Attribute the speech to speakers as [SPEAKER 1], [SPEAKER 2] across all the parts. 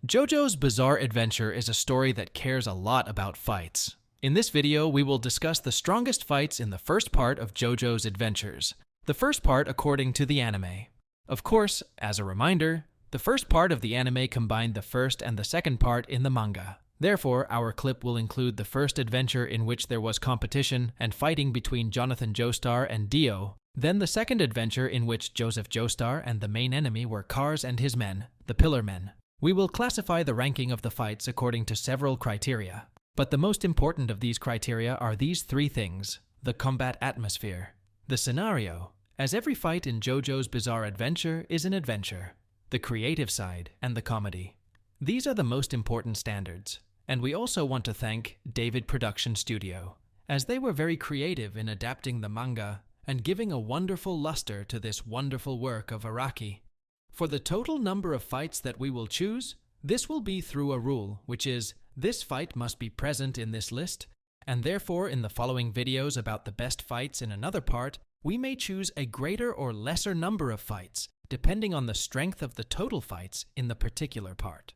[SPEAKER 1] JoJo's Bizarre Adventure is a story that cares a lot about fights. In this video, we will discuss the strongest fights in the first part of JoJo's Adventures. The first part according to the anime. Of course, as a reminder, the first part of the anime combined the first and the second part in the manga. Therefore, our clip will include the first adventure in which there was competition and fighting between Jonathan Joestar and Dio, then the second adventure in which Joseph Joestar and the main enemy were Cars and his men, the Pillar Men. We will classify the ranking of the fights according to several criteria, but the most important of these criteria are these three things: the combat atmosphere, the scenario, as every fight in JoJo's Bizarre Adventure is an adventure, the creative side, and the comedy. These are the most important standards, and we also want to thank David Production Studio, as they were very creative in adapting the manga and giving a wonderful luster to this wonderful work of Araki. For the total number of fights that we will choose, this will be through a rule, which is, this fight must be present in this list, and therefore in the following videos about the best fights in another part, we may choose a greater or lesser number of fights, depending on the strength of the total fights in the particular part.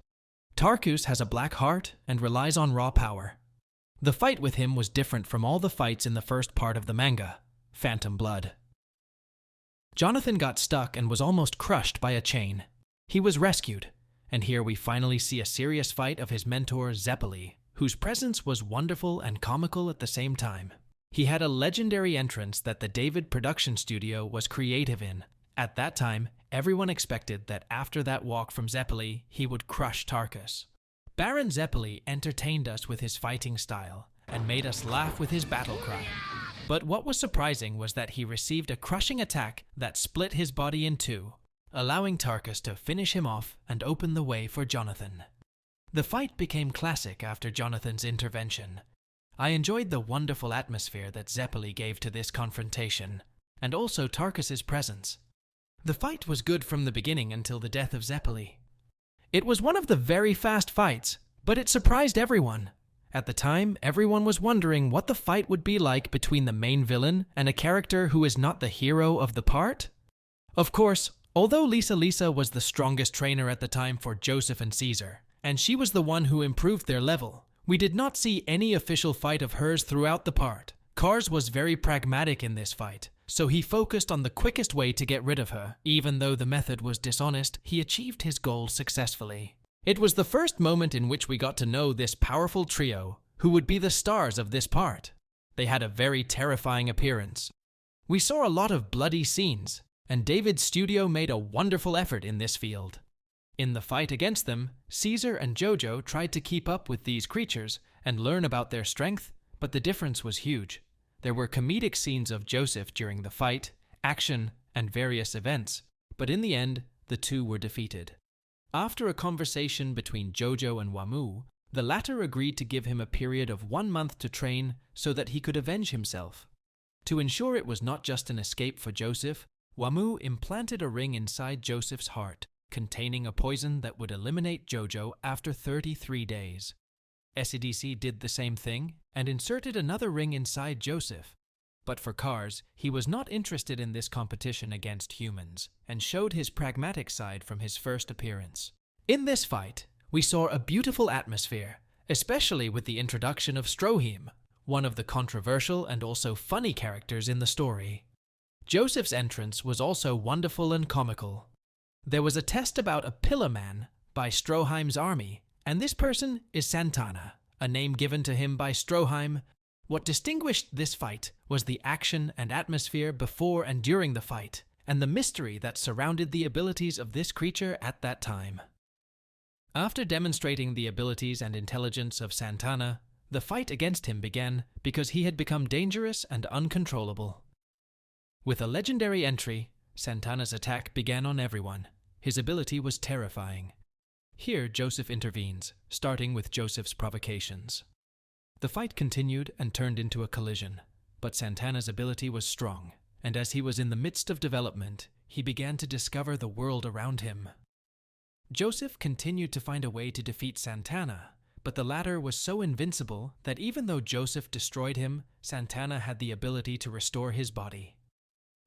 [SPEAKER 1] Tarkus has a black heart and relies on raw power. The fight with him was different from all the fights in the first part of the manga, Phantom Blood. Jonathan got stuck and was almost crushed by a chain. He was rescued, and here we finally see a serious fight of his mentor Zeppeli, whose presence was wonderful and comical at the same time. He had a legendary entrance that the David Production Studio was creative in. At that time, everyone expected that after that walk from Zeppeli, he would crush Tarkus. Baron Zeppeli entertained us with his fighting style and made us laugh with his battle cry. But what was surprising was that he received a crushing attack that split his body in two, allowing Tarkus to finish him off and open the way for Jonathan. The fight became classic after Jonathan's intervention. I enjoyed the wonderful atmosphere that Zeppeli gave to this confrontation, and also Tarkus's presence. The fight was good from the beginning until the death of Zeppeli. It was one of the very fast fights, but it surprised everyone. At the time, everyone was wondering what the fight would be like between the main villain and a character who is not the hero of the part. Of course, although Lisa was the strongest trainer at the time for Joseph and Caesar, and she was the one who improved their level, we did not see any official fight of hers throughout the part. Cars was very pragmatic in this fight, so he focused on the quickest way to get rid of her. Even though the method was dishonest, he achieved his goal successfully. It was the first moment in which we got to know this powerful trio, who would be the stars of this part. They had a very terrifying appearance. We saw a lot of bloody scenes, and David's studio made a wonderful effort in this field. In the fight against them, Caesar and JoJo tried to keep up with these creatures and learn about their strength, but the difference was huge. There were comedic scenes of Joseph during the fight, action, and various events, but in the end, the two were defeated. After a conversation between JoJo and Wamu, the latter agreed to give him a period of 1 month to train so that he could avenge himself. To ensure it was not just an escape for Joseph, Wamu implanted a ring inside Joseph's heart, containing a poison that would eliminate JoJo after 33 days. SEDC did the same thing and inserted another ring inside Joseph. But for Cars, he was not interested in this competition against humans, and showed his pragmatic side from his first appearance. In this fight, we saw a beautiful atmosphere, especially with the introduction of Stroheim, one of the controversial and also funny characters in the story. Joseph's entrance was also wonderful and comical. There was a test about a Pillar Man by Stroheim's army, and this person is Santana, a name given to him by Stroheim. What distinguished this fight was the action and atmosphere before and during the fight, and the mystery that surrounded the abilities of this creature at that time. After demonstrating the abilities and intelligence of Santana, the fight against him began because he had become dangerous and uncontrollable. With a legendary entry, Santana's attack began on everyone. His ability was terrifying. Here Joseph intervenes, starting with Joseph's provocations. The fight continued and turned into a collision, but Santana's ability was strong, and as he was in the midst of development, he began to discover the world around him. Joseph continued to find a way to defeat Santana, but the latter was so invincible that even though Joseph destroyed him, Santana had the ability to restore his body.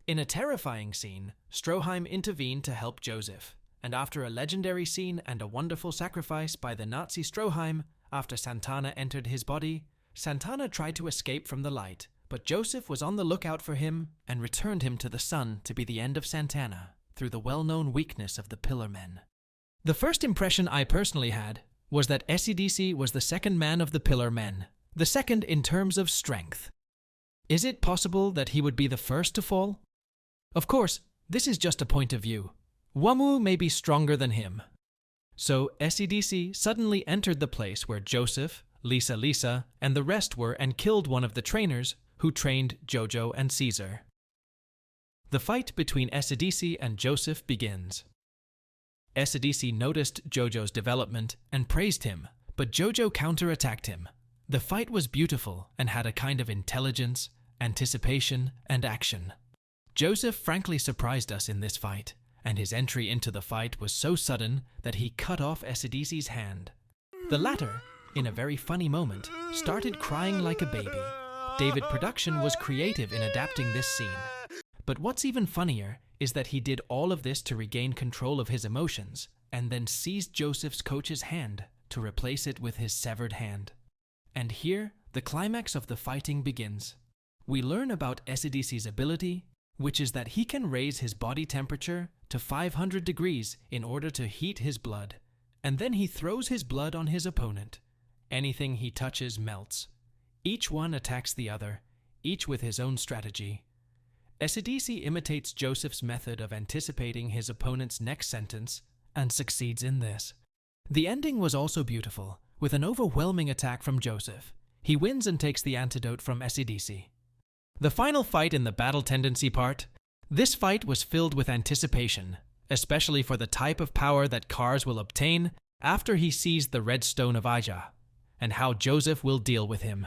[SPEAKER 1] In a terrifying scene, Stroheim intervened to help Joseph, and after a legendary scene and a wonderful sacrifice by the Nazi Stroheim after Santana entered his body, Santana tried to escape from the light, but Joseph was on the lookout for him and returned him to the sun to be the end of Santana through the well-known weakness of the Pillar Men. The first impression I personally had was that AC/DC was the second man of the Pillar Men, the second in terms of strength. Is it possible that he would be the first to fall? Of course, this is just a point of view. Wamu may be stronger than him. So AC/DC suddenly entered the place where Joseph, Lisa, and the rest were and killed one of the trainers who trained JoJo and Caesar. The fight between AC/DC and Joseph begins. AC/DC noticed JoJo's development and praised him, but JoJo counterattacked him. The fight was beautiful and had a kind of intelligence, anticipation, and action. Joseph frankly surprised us in this fight, and his entry into the fight was so sudden that he cut off AC/DC's hand. The latter, in a very funny moment, started crying like a baby. David Production was creative in adapting this scene. But what's even funnier is that he did all of this to regain control of his emotions, and then seized Joseph's coach's hand to replace it with his severed hand. And here, the climax of the fighting begins. We learn about AC/DC's ability, which is that he can raise his body temperature to 500 degrees in order to heat his blood, and then he throws his blood on his opponent. Anything he touches melts. Each one attacks the other, each with his own strategy. AC/DC imitates Joseph's method of anticipating his opponent's next sentence and succeeds in this. The ending was also beautiful, with an overwhelming attack from Joseph. He wins and takes the antidote from AC/DC. The final fight in the battle tendency part. This fight was filled with anticipation, especially for the type of power that Kars will obtain after he sees the Red Stone of Aja, and how Joseph will deal with him.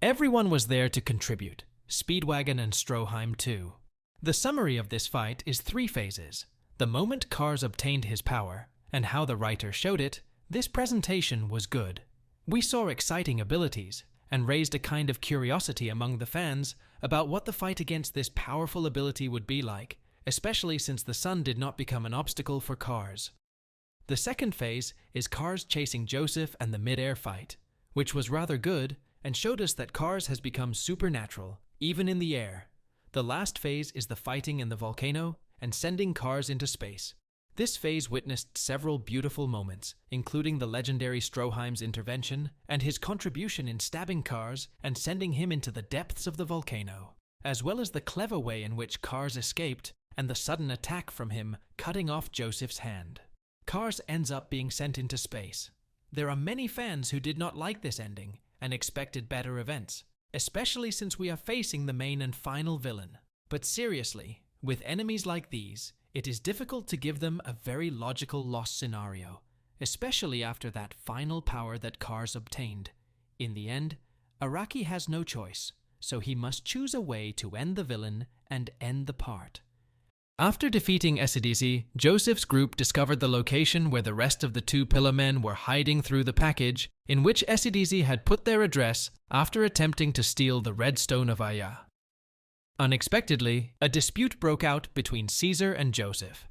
[SPEAKER 1] Everyone was there to contribute, Speedwagon and Stroheim too. The summary of this fight is 3 phases. The moment Kars obtained his power, and how the writer showed it, this presentation was good. We saw exciting abilities, and raised a kind of curiosity among the fans about what the fight against this powerful ability would be like, especially since the sun did not become an obstacle for Kars. The second phase is Kars chasing Joseph and the mid-air fight, which was rather good and showed us that Kars has become supernatural, even in the air. The last phase is the fighting in the volcano and sending Kars into space. This phase witnessed several beautiful moments, including the legendary Stroheim's intervention and his contribution in stabbing Kars and sending him into the depths of the volcano, as well as the clever way in which Kars escaped and the sudden attack from him cutting off Joseph's hand. Kars ends up being sent into space. There are many fans who did not like this ending and expected better events, especially since we are facing the main and final villain. But seriously, with enemies like these, it is difficult to give them a very logical loss scenario, especially after that final power that Kars obtained. In the end, Araki has no choice, so he must choose a way to end the villain and end the part. After defeating AC/DC, Joseph's group discovered the location where the rest of the 2 Pillar Men were hiding through the package in which AC/DC had put their address after attempting to steal the Red Stone of Aya. Unexpectedly, a dispute broke out between Caesar and Joseph.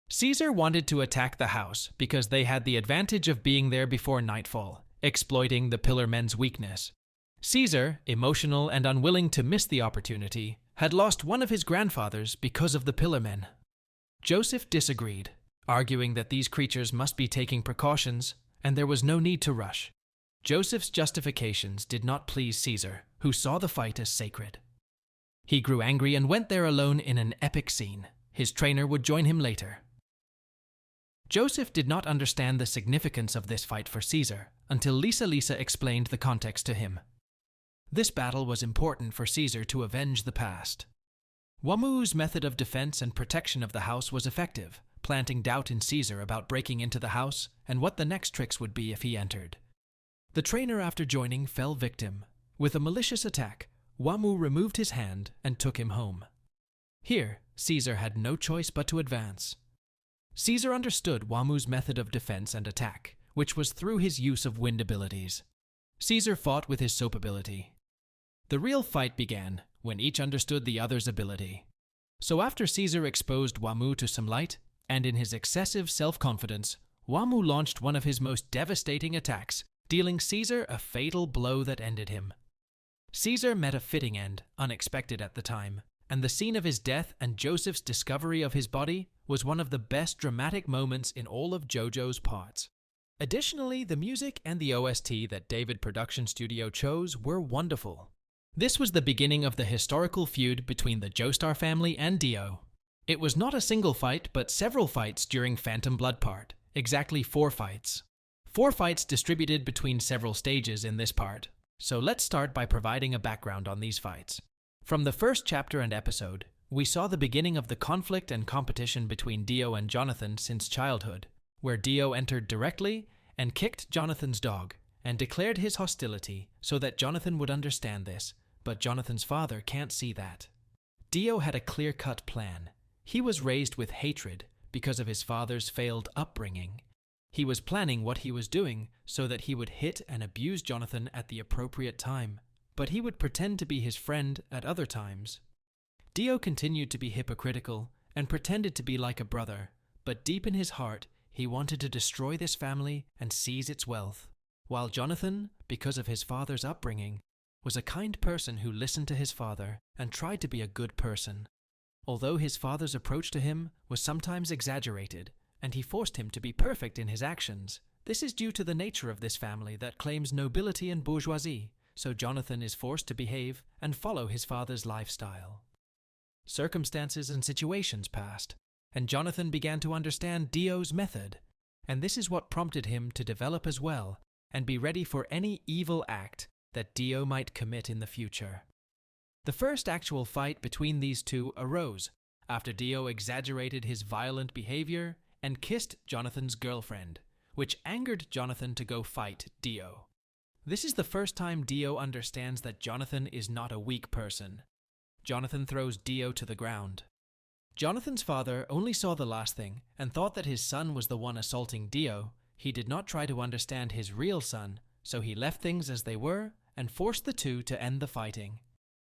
[SPEAKER 1] Caesar wanted to attack the house because they had the advantage of being there before nightfall, exploiting the Pillar Men's weakness. Caesar, emotional and unwilling to miss the opportunity, had lost one of his grandfathers because of the Pillar Men. Joseph disagreed, arguing that these creatures must be taking precautions and there was no need to rush. Joseph's justifications did not please Caesar, who saw the fight as sacred. He grew angry and went there alone in an epic scene. His trainer would join him later. Joseph did not understand the significance of this fight for Caesar until Lisa explained the context to him. This battle was important for Caesar to avenge the past. Wamu's method of defense and protection of the house was effective, planting doubt in Caesar about breaking into the house and what the next tricks would be if he entered. The trainer, after joining, fell victim. With a malicious attack, Wamu removed his hand and took him home. Here, Caesar had no choice but to advance. Caesar understood Wamu's method of defense and attack, which was through his use of wind abilities. Caesar fought with his soap ability. The real fight began when each understood the other's ability. So after Caesar exposed Wamu to some light, and in his excessive self-confidence, Wamu launched one of his most devastating attacks, dealing Caesar a fatal blow that ended him. Caesar met a fitting end, unexpected at the time, and the scene of his death and Joseph's discovery of his body was one of the best dramatic moments in all of JoJo's parts. Additionally, the music and the OST that David Production Studio chose were wonderful. This was the beginning of the historical feud between the Joestar family and Dio. It was not a single fight, but several fights during Phantom Blood part, exactly 4 fights. 4 fights distributed between several stages in this part. So let's start by providing a background on these fights. From the first chapter and episode, we saw the beginning of the conflict and competition between Dio and Jonathan since childhood, where Dio entered directly and kicked Jonathan's dog and declared his hostility so that Jonathan would understand this, but Jonathan's father can't see that. Dio had a clear-cut plan. He was raised with hatred because of his father's failed upbringing. He was planning what he was doing so that he would hit and abuse Jonathan at the appropriate time, but he would pretend to be his friend at other times. Dio continued to be hypocritical and pretended to be like a brother, but deep in his heart, he wanted to destroy this family and seize its wealth. While Jonathan, because of his father's upbringing, was a kind person who listened to his father and tried to be a good person. Although his father's approach to him was sometimes exaggerated, and he forced him to be perfect in his actions, this is due to the nature of this family that claims nobility and bourgeoisie, so Jonathan is forced to behave and follow his father's lifestyle. Circumstances and situations passed, and Jonathan began to understand Dio's method, and this is what prompted him to develop as well and be ready for any evil act that Dio might commit in the future. The first actual fight between these two arose after Dio exaggerated his violent behavior and kissed Jonathan's girlfriend, which angered Jonathan to go fight Dio. This is the first time Dio understands that Jonathan is not a weak person. Jonathan throws Dio to the ground. Jonathan's father only saw the last thing and thought that his son was the one assaulting Dio. He did not try to understand his real son, so he left things as they were and forced the two to end the fighting.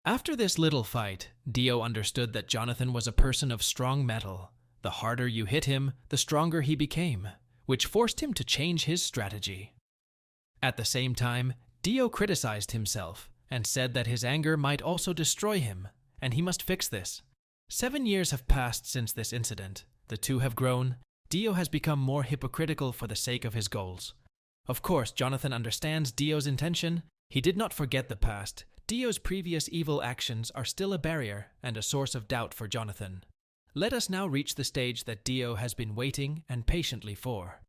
[SPEAKER 1] After this little fight, Dio understood that Jonathan was a person of strong metal. The harder you hit him, the stronger he became, which forced him to change his strategy. At the same time, Dio criticized himself and said that his anger might also destroy him, and he must fix this. 7 years have passed since this incident. The two have grown. Dio has become more hypocritical for the sake of his goals. Of course, Jonathan understands Dio's intention. He did not forget the past. Dio's previous evil actions are still a barrier and a source of doubt for Jonathan. Let us now reach the stage that Dio has been waiting and patiently for.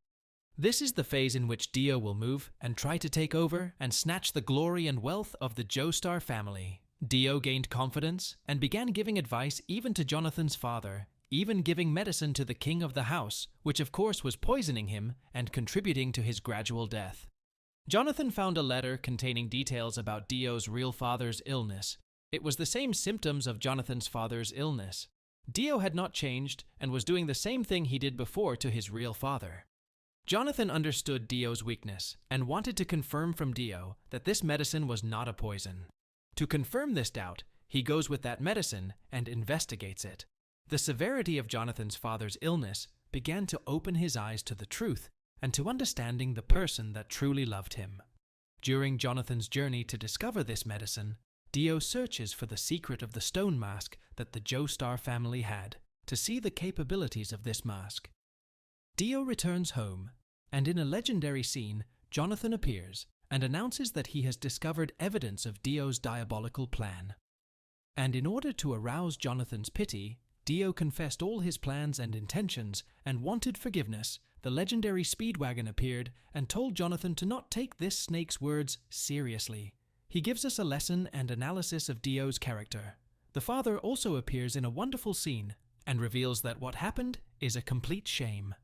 [SPEAKER 1] This is the phase in which Dio will move and try to take over and snatch the glory and wealth of the Joestar family. Dio gained confidence and began giving advice even to Jonathan's father, even giving medicine to the king of the house, which of course was poisoning him and contributing to his gradual death. Jonathan found a letter containing details about Dio's real father's illness. It was the same symptoms of Jonathan's father's illness. Dio had not changed and was doing the same thing he did before to his real father. Jonathan understood Dio's weakness and wanted to confirm from Dio that this medicine was not a poison. To confirm this doubt, he goes with that medicine and investigates it. The severity of Jonathan's father's illness began to open his eyes to the truth and to understanding the person that truly loved him. During Jonathan's journey to discover this medicine, Dio searches for the secret of the stone mask that the Joestar family had, to see the capabilities of this mask. Dio returns home, and in a legendary scene, Jonathan appears and announces that he has discovered evidence of Dio's diabolical plan. And in order to arouse Jonathan's pity, Dio confessed all his plans and intentions and wanted forgiveness. The legendary Speedwagon appeared and told Jonathan to not take this snake's words seriously. He gives us a lesson and analysis of Dio's character. The father also appears in a wonderful scene and reveals that what happened is a complete shame.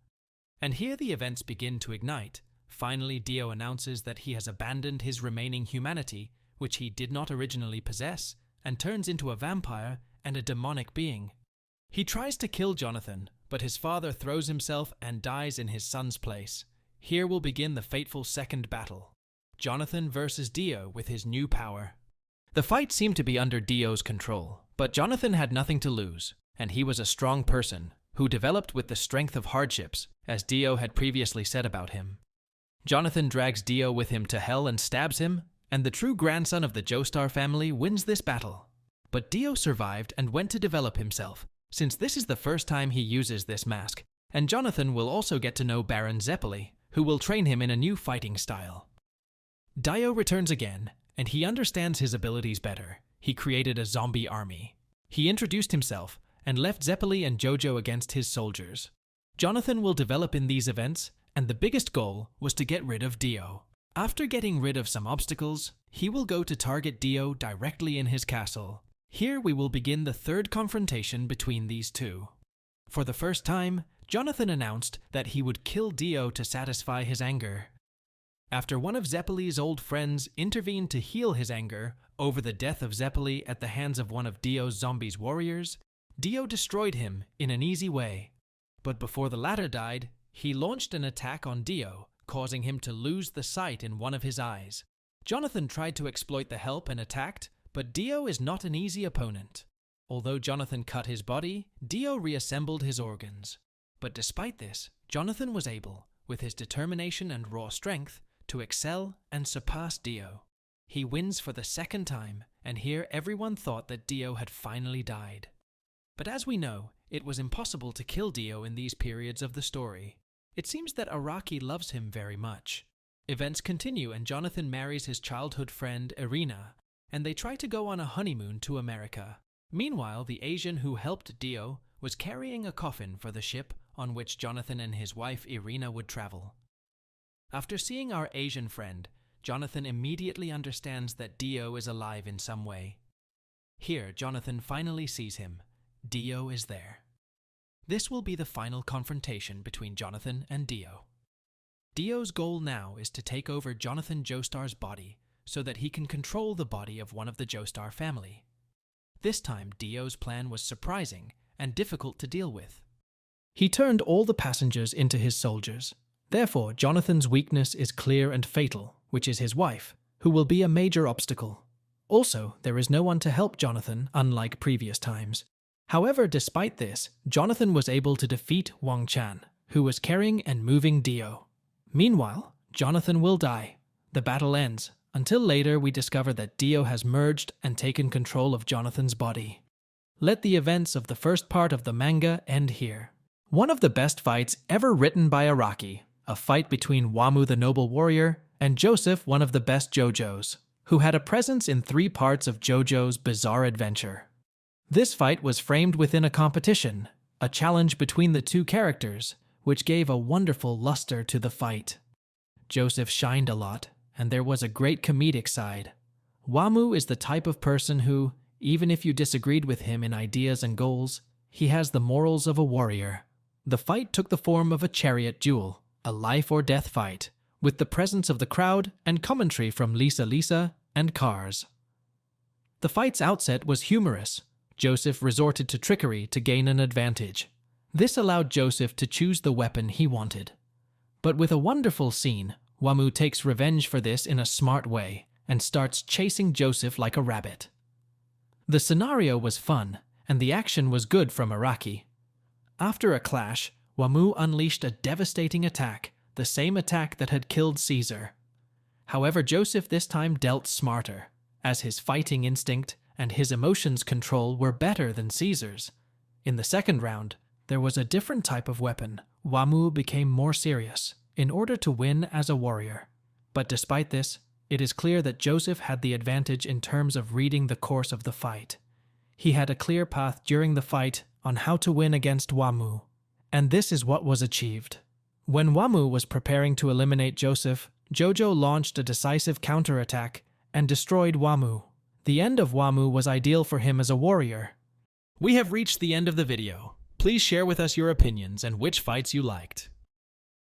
[SPEAKER 1] And here the events begin to ignite. Finally, Dio announces that he has abandoned his remaining humanity, which he did not originally possess, and turns into a vampire and a demonic being. He tries to kill Jonathan, but his father throws himself and dies in his son's place. Here will begin the fateful second battle. Jonathan versus Dio with his new power. The fight seemed to be under Dio's control, but Jonathan had nothing to lose, and he was a strong person. who developed with the strength of hardships, as Dio had previously said about him. Jonathan drags Dio with him to hell and stabs him, and the true grandson of the Joestar family wins this battle. But Dio survived and went to develop himself, since this is the first time he uses this mask, and Jonathan will also get to know Baron Zeppeli, who will train him in a new fighting style. Dio returns again, and he understands his abilities better. He created a zombie army. He introduced himself, and left Zeppeli and JoJo against his soldiers. Jonathan will develop in these events, and the biggest goal was to get rid of Dio. After getting rid of some obstacles, he will go to target Dio directly in his castle. Here we will begin the third confrontation between these two. For the first time, Jonathan announced that he would kill Dio to satisfy his anger. After one of Zeppeli's old friends intervened to heal his anger over the death of Zeppeli at the hands of one of Dio's zombies warriors, Dio destroyed him in an easy way. But before the latter died, he launched an attack on Dio, causing him to lose the sight in one of his eyes. Jonathan tried to exploit the help and attacked, but Dio is not an easy opponent. Although Jonathan cut his body, Dio reassembled his organs. But despite this, Jonathan was able, with his determination and raw strength, to excel and surpass Dio. He wins for the second time, and here everyone thought that Dio had finally died. But as we know, it was impossible to kill Dio in these periods of the story. It seems that Araki loves him very much. Events continue and Jonathan marries his childhood friend Irina, and they try to go on a honeymoon to America. Meanwhile, the Asian who helped Dio was carrying a coffin for the ship on which Jonathan and his wife Irina would travel. After seeing our Asian friend, Jonathan immediately understands that Dio is alive in some way. Here, Jonathan finally sees him. Dio is there. This will be the final confrontation between Jonathan and Dio. Dio's goal now is to take over Jonathan Joestar's body so that he can control the body of one of the Joestar family. This time, Dio's plan was surprising and difficult to deal with. He turned all the passengers into his soldiers. Therefore, Jonathan's weakness is clear and fatal, which is his wife, who will be a major obstacle. Also, there is no one to help Jonathan, unlike previous times. However, despite this, Jonathan was able to defeat Wang Chan, who was carrying and moving Dio. Meanwhile, Jonathan will die. The battle ends, until later we discover that Dio has merged and taken control of Jonathan's body. Let the events of the first part of the manga end here. One of the best fights ever written by Araki, a fight between Wamu the noble warrior and Joseph, one of the best JoJo's, who had a presence in 3 parts of JoJo's bizarre adventure. This fight was framed within a competition, a challenge between the 2 characters, which gave a wonderful luster to the fight. Joseph shined a lot, and there was a great comedic side. Wamu is the type of person who, even if you disagreed with him in ideas and goals, he has the morals of a warrior. The fight took the form of a chariot duel, a life-or-death fight, with the presence of the crowd and commentary from Lisa and Cars. The fight's outset was humorous. Joseph resorted to trickery to gain an advantage. This allowed Joseph to choose the weapon he wanted. But with a wonderful scene, Wamu takes revenge for this in a smart way and starts chasing Joseph like a rabbit. The scenario was fun, and the action was good from Araki. After a clash, Wamu unleashed a devastating attack, the same attack that had killed Caesar. However, Joseph this time dealt smarter, as his fighting instinct and his emotions control were better than Caesar's. In the second round, there was a different type of weapon. Wamu became more serious, in order to win as a warrior. But despite this, it is clear that Joseph had the advantage in terms of reading the course of the fight. He had a clear path during the fight on how to win against Wamu, and this is what was achieved. When Wamu was preparing to eliminate Joseph, JoJo launched a decisive counterattack and destroyed Wamu. The end of Wamu was ideal for him as a warrior. We have reached the end of the video. Please share with us your opinions and which fights you liked.